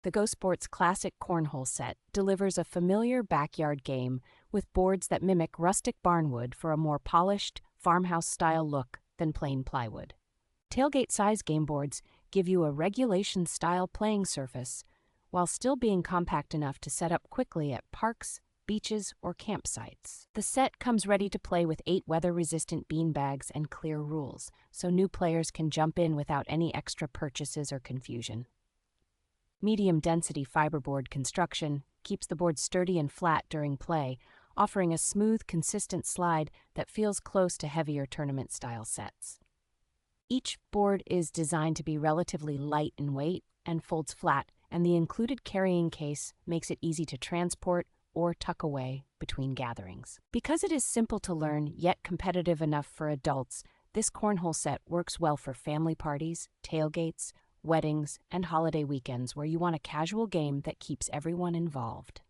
The GoSports Classic Cornhole Set delivers a familiar backyard game with boards that mimic rustic barnwood for a more polished, farmhouse-style look than plain plywood. Tailgate-size game boards give you a regulation-style playing surface while still being compact enough to set up quickly at parks, beaches, or campsites. The set comes ready to play with 8 weather-resistant bean bags and clear rules, so new players can jump in without any extra purchases or confusion. Medium-density fiberboard construction keeps the board sturdy and flat during play, offering a smooth, consistent slide that feels close to heavier tournament-style sets. Each board is designed to be relatively light in weight and folds flat, and the included carrying case makes it easy to transport or tuck away between gatherings. Because it is simple to learn yet competitive enough for adults, this cornhole set works well for family parties, tailgates, weddings, and holiday weekends where you want a casual game that keeps everyone involved.